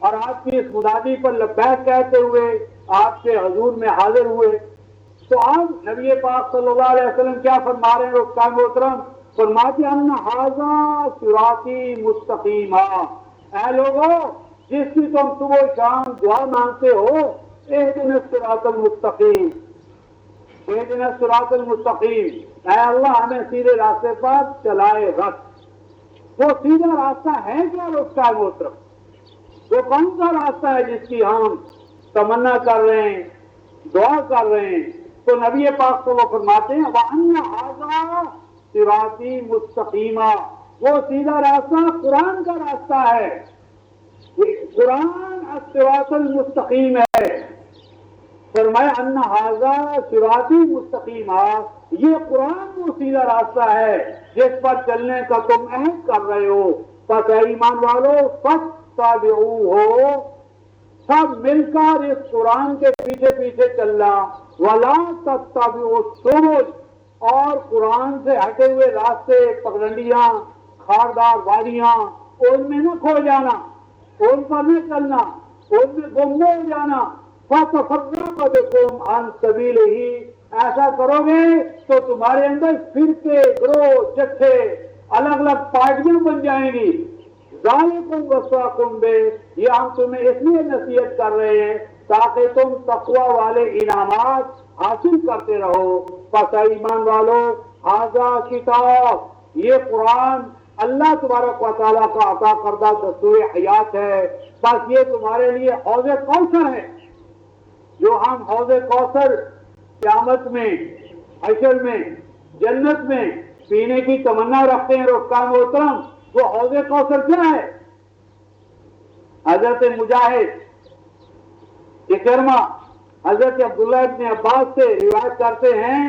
اور آپ کی اس منادی پر لبیک کہتے ہوئے آپ کے حضور میں حاضر ہوئے۔ تو اب نبی پاک صلی اللہ علیہ وسلم کیا فرما رہے ہیں رکن محترم؟ فرماتے ان ھذا صراطی مستقیما، اے لوگوں جس کی تم صبح و شام دعا مانگتے ہو، اہدنا الصراط المستقیم، اہدنا الصراط المستقیم، اے اللہ ہمیں سیدھے راستے پر چلائے رکھ۔ وہ سیدھا راستہ ہے کیا رکن محترم؟ وہ کون سا راستہ ہے جس کی ہم تمنا کر رہے ہیں، دعا کر رہے ہیں؟ تو نبی پاک کو وہ فرماتے ہیں وَأَنَّ هَذَا صِرَاطِي مُسْتَقِيمًا، وہ سیدھا راستہ قرآن کا راستہ ہے، قرآن الصراط المستقیم ہے۔ فرمایا ان هَذَا صِرَاطِي مُسْتَقِيمًا، یہ قرآن وہ سیدھا راستہ ہے جس پر چلنے کا تم عہد کر رہے ہو۔ پس اے ایمان والو فَاتَّبِعُوهُ، سب مل کر اس قرآن کے پیچھے پیچھے چلنا، وَلَا تَتَّبِعُوا السُّبُلَ، اور قرآن سے ہٹے ہوئے راستے، پگڈنڈیاں، خاردار وادیاں، ان میں نہ کھو جانا، ان پر نہ چلنا، ان میں گم نہ ہو جانا۔ فَتَفَرَّقَ بِكُمْ عَنْ سَبِيلِهِ، ایسا کرو گے تو تمہارے اندر فرقے، گروہ، جتھے، الگ الگ پارٹیاں بن جائیں گی۔ ذالکم وصاکم بہ، یہ ہم تمہیں اس لیے نصیحت کر رہے ہیں تاکہ تم تقوی والے انعامات حاصل کرتے رہو۔ پس اے ایمان والو ھذا کتاب، یہ قرآن اللہ تبارک و تعالیٰ کا عطا کردہ دستور حیات ہے۔ بس یہ تمہارے لیے حوض کوثر ہے، جو ہم حوض کوثر قیامت میں، حشر میں، جنت میں پینے کی تمنا رکھتے ہیں رکن محترم۔ وہ حوض کوثر کیا ہے؟ حضرت مجاہد، اکرمہ، حضرت عبداللہ ابن عباس سے روایت کرتے ہیں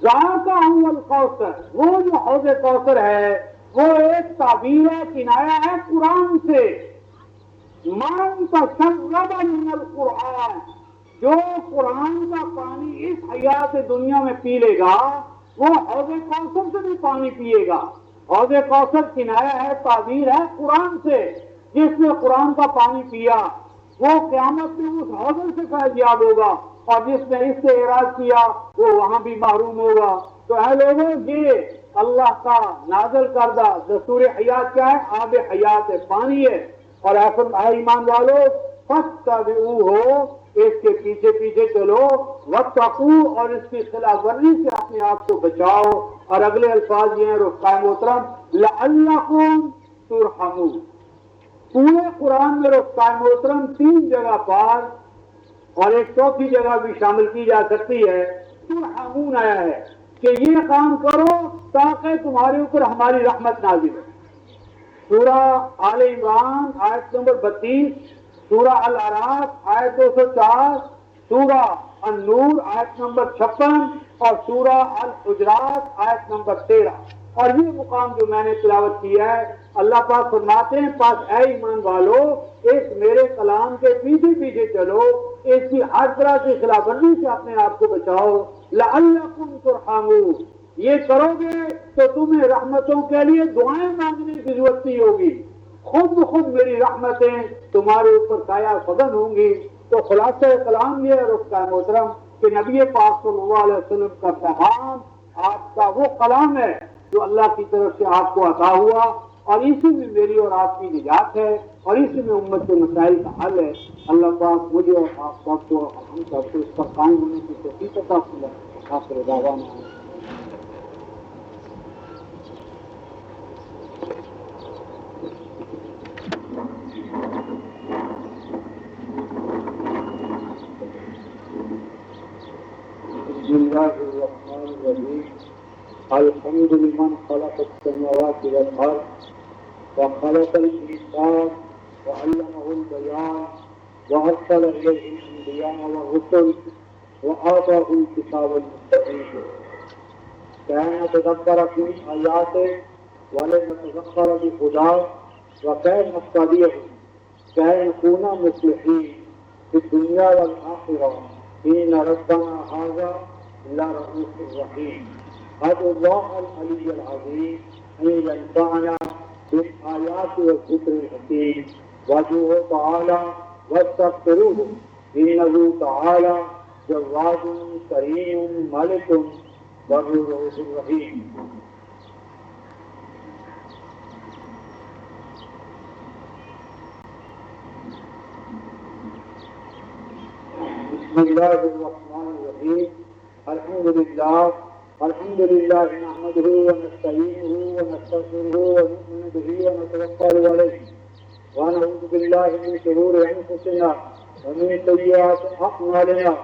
ذاک هو الکوثر، وہ جو حوض کوثر ہے وہ ایک تعبیر ہے، کنایا ہے قرآن سے۔ من تشرب من القرآن، جو قرآن کا پانی اس حیات دنیا میں پی لے گا وہ حوض کوثر سے بھی پانی پیے گا۔ حوض کوثر کنایا ہے، تعبیر ہے قرآن سے۔ جس نے قرآن کا پانی پیا وہ قیامت میں اس حوض سے فیض یاب ہوگا، اور جس نے اس سے اعراض کیا وہ وہاں بھی محروم ہوگا۔ تو اے لوگوں، یہ اللہ کا نازل کردہ دستور حیات کیا ہے؟ آب حیات ہے، پانی ہے۔ اور اے ایمان والو فَاتَّبِعُوهُ، اس کے پیچھے پیچھے چلو، وَاتَّقُوا، اور اس کی خلاف ورزی سے اپنے آپ کو بچاؤ۔ اور اگلے الفاظ یہ ہیں رفقائے محترم لَعَلَّكُمْ تُرْحَمُونَ۔ پورے قرآن میں رفقائے محترم 3 جگہ پر اور ایک چوتھی جگہ بھی شامل کی جا سکتی ہے، ترحمون آیا ہے کہ یہ کام کرو تاکہ تمہارے اوپر ہماری رحمت نازل ہو۔ سورہ آل عمران آیت نمبر 32، سورہ الاعراف آیت 204، سورہ النور آیت نمبر 56 اور سورہ الحجرات آیت نمبر 13۔ اور یہ مقام جو میں نے تلاوت کیا ہے، اللہ پاک فرماتے ہیں پس اے ایمان والو اس میرے کلام کے پیچھے پیچھے چلو، اس کی ہر طرح کی خلاف ورزی سے اپنے آپ کو بچاؤ۔ لعلکم ترحمون، یہ کرو گے تو تمہیں رحمتوں کے لیے دعائیں مانگنے کی ضرورت نہیں ہوگی، خود بخود میری رحمتیں تمہارے اوپر سایہ فگن ہوں گی۔ تو خلاصہ کلام یہ ہے رفقائے محترم کہ نبی پاک صلی اللہ علیہ وسلم کا پیغام آپ کا وہ کلام ہے جو اللہ کی طرف سے آپ کو عطا ہوا، اور اسی میں میری اور آپ کی نجات ہے، اور اسی میں امت کے مسائل کا حل ہے۔ اللہ پاک مجھے اور آپ سب کو اور ہم سب کو اس پر قائم ہونے کی توفیق عطا فرمائے۔ آخر دعوانا بسم اللہ الرحمن الرحیم، الحمد لمن خلق السماوات والارض وخلق الانسان وعلمه البيان وارسل اليه الانبياء والرسل واعطاه الكتاب المستقيم كان يتذكر في آياته ولم يتذكر بهداه وكان يتبعه كان يكون مصلحين في الدنيا والآخرة إن ربنا هذا لرؤوف رحيم. أدعو الله العلي العظيم أن ينفعنا بالآيات والذكر الحكيم. وادعوه تعالى واستغفروه إنه تعالى جواد كريم ملك بر رؤوف رحيم. بسم الله الرحمن الرحيم. الحمد لله نحمده ونستعينه ونستغفره ونؤمن به ونتوكل عليه ونعوذ بالله من شرور انفسنا ومن سيئات اعمالنا.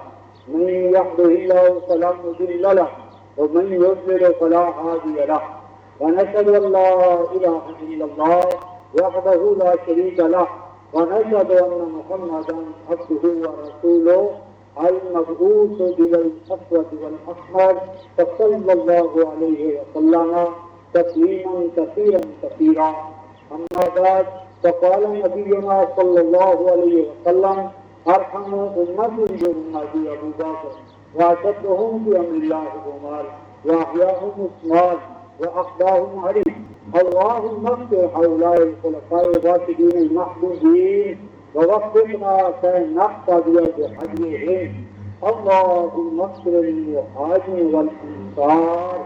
من يهده الله فلا مضل له ومن يضلل فلا هادي له. ونشهد ان لا اله الا الله وحده لا شريك له ونشهد ان محمدا عبده ورسوله المبعوث بالأسود والأحمر صلى الله عليه وسلم تسليما كثيرا. أما بعد فقال نبينا صلى الله عليه وسلم أرحم أمتي بأمتي أبو بكر وأشدهم بأمر الله عمر وأحياهم عثمان وأقداهم علي. اللهم اغفر هؤلاء الخلفاء الراشدين المحبوبين ووفقنا فنقتدي بهديهم. اللهم اغفر للمهاجرين والانصار.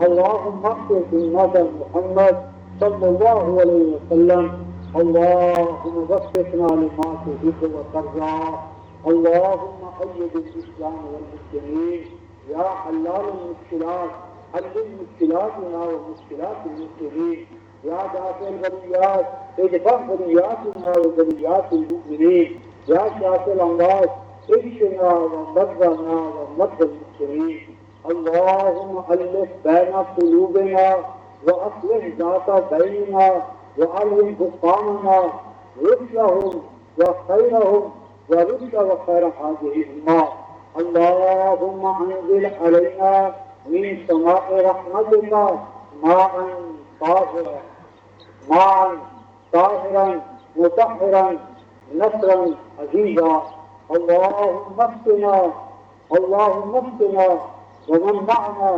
اللهم اغفر لأمة محمد صلى الله عليه وسلم. اللهم وفقنا لما تحب وترضى. اللهم أيد الإسلام والمسلمين يا حلال المشكلات حل مشكلاتنا ومشكلات المسلمين يا دافع البريات ادفع برياتنا وبريات المؤمنين يا شافي الأمراض اشفنا ومرضنا ومرضى المسلمين. اللهم ألف بين قلوبنا وأصلح ذات بيننا وألهم حكامنا رشدهم وخيرهم ورشد وخير هذه الأمة. اللهم أنزل علينا من سماء رحمتك ماء طاهرا مطهرا نصرا عزيزا. اللهم افتنا ومن معنا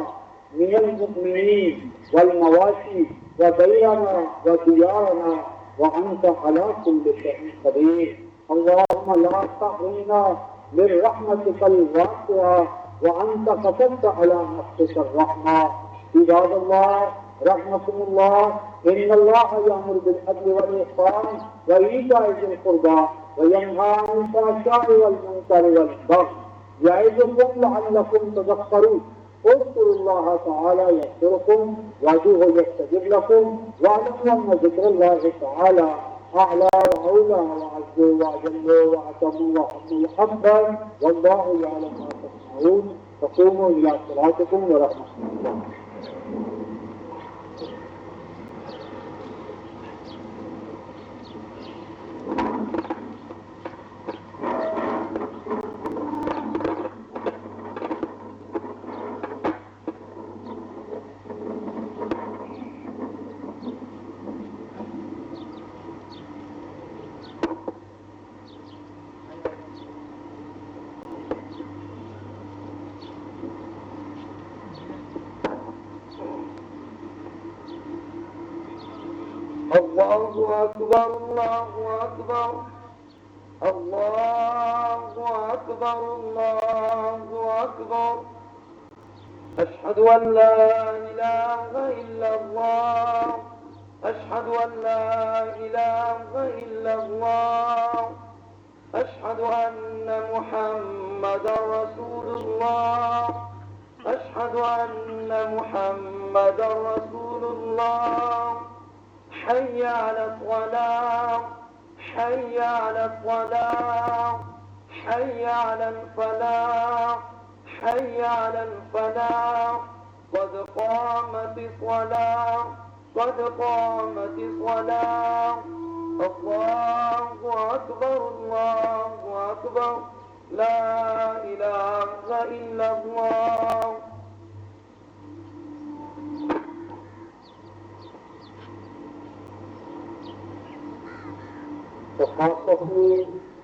من المؤمنين والمواشي وديرنا وديارنا وأنت على كل شيء قدير. اللهم لا تحرمنا من رحمتك الواسعة وأنت كتبت على نفسك الرحمة. عباد الله رحمكم الله إن الله يأمر بالعدل والإحسان وإيتاء ذي القربى وينهى عن الفحشاء والمنكر والبغي يعظكم لعلكم تذكرون. اذكروا الله تعالى يذكركم وادعوه يستجب لكم واعلموا أن ذكر الله تعالى أعلى وأولى وأعز وأجل وأتم وأحسن أكبر والله يعلم ما تصنعون. فقوموا إلى صلاتكم ورحمة الله. الله أكبر الله أكبر الله أكبر الله أكبر. أشهد أن لا إله إلا الله أشهد أن لا إله إلا الله أشهد أن محمدا رسول الله أشهد أن محمدا رسول الله. حي على الصلاة حي على الصلاة حي على الفلاح حي على الفلاح. قد قامت الصلاة قد قامت الصلاة. الله أكبر الله أكبر لا إله إلا الله. وخاصة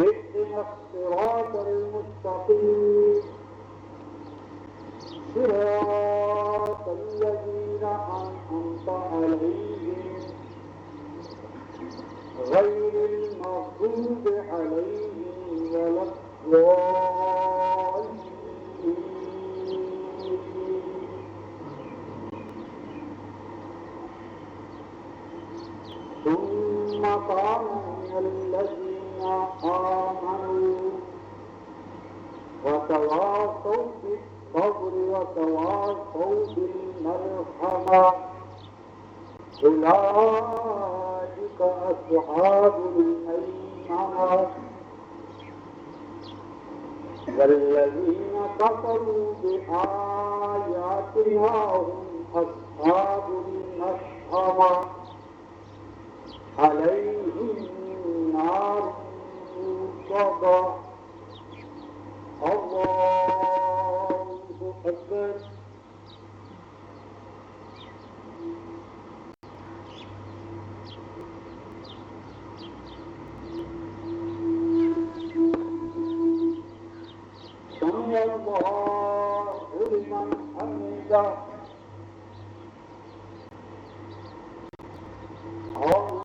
اهدنا الصراط المستقيم صراط الذين أنعمت عليهم غير المغضوب عليهم ولا الضالين. ثم كان من الذين آمنوا وتواصوا بالصبر وتواصوا بالمرحمة أولئك أصحاب الميمنة. والذين كفروا بآياتنا هم أصحاب المشأمة عليهم نار موقدة. الله أكبر. سمع الله لمن حمده. الله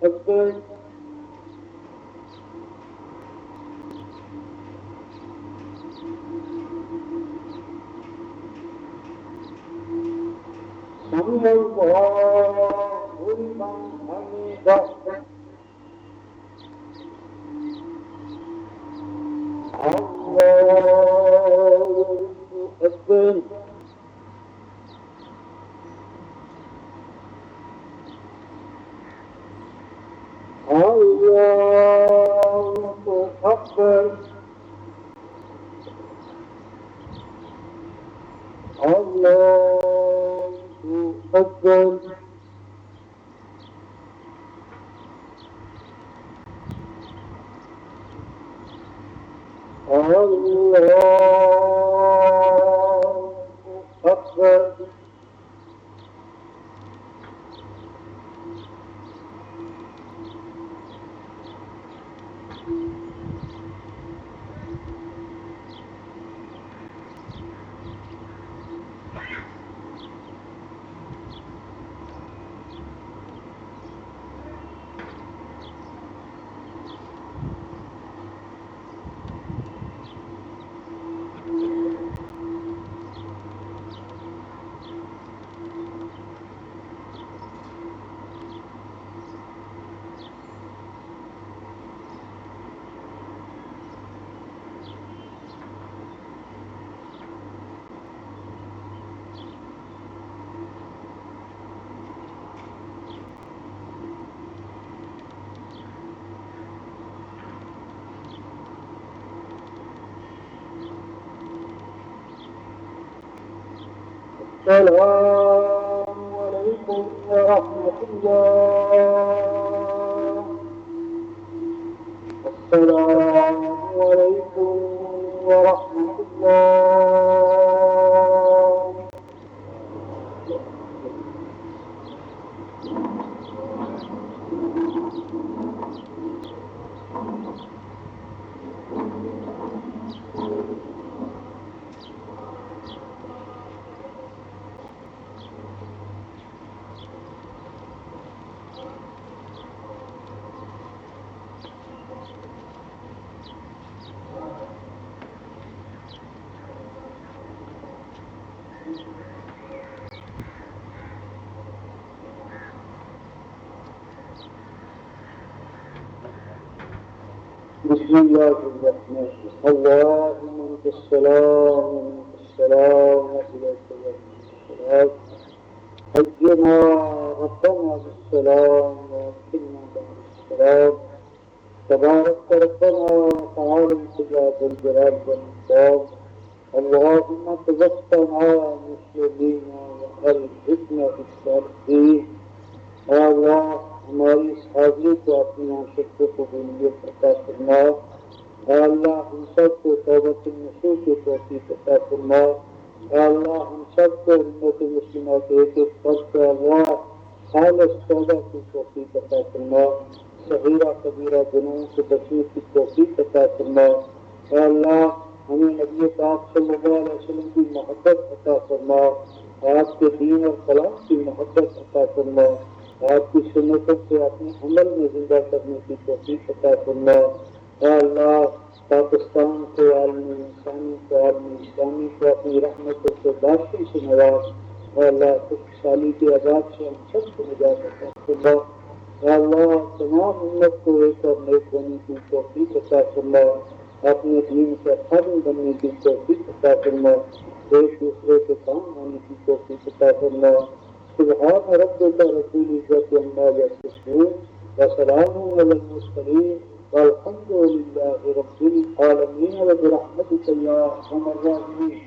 أكبر. سمع الله لمن حمده الله أكبر الله أكبر الله أكبر الله أكبر السلام عليكم ورحمة الله. السلام عليكم ورحمة الله. بسم الله الرحمن الرحيم. اللهم انت السلام ومنك السلام وإليك السلام. حينا ربنا بالسلام وأكرمنا بالسلام. تبارك ربنا وتعالى يا ذا الجلال والإكرام. اللهم توفنا مسلمين وألحقنا بالصالحين. اے اللہ ہماری اس حاضری کو اپنی آنکھوں کو قبولیت عطا فرما. اے اللہ ہم سب کو توبۃ النصوح کی توفیق عطا فرما. اے اللہ ہم سب کو امت مسلمہ کے ایک ایک فرد کو اللہ خالص توبہ کی توفیق عطا فرما. صغیرہ کبیرہ گناہوں سے بچنے کی توفیق عطا فرما. اے اللہ ہمیں نبی پاک صلی اللہ علیہ وسلم کی محبت عطا فرما. آپ کے دین اور خلاف کی محبت عطا فرما. آپ کی سنتوں سے اپنے عمل میں زندہ کرنے کی توفیق عطا فرما. اے اللہ پاکستان کو عالم انسانی کو عالم اسلامی کو اپنی رحمتوں سے باشی سے نواز. اے اللہ خوشحالی کے عذاب سے ہم سب کو نجات عطا فرما. اے اللہ تمام امت کو ایک اور نیک بننے کی توفیق عطا فرما. اپنے دین سے خادم بننے کی توفیق عطا فرما. ایک دوسرے کے کام ہونے کی توفیق عطا فرما. سبحان ربك رب العزة عما يصفون وسلام على المرسلين والحمد لله رب العالمين وبرحمتك يا ارحم الراحمين.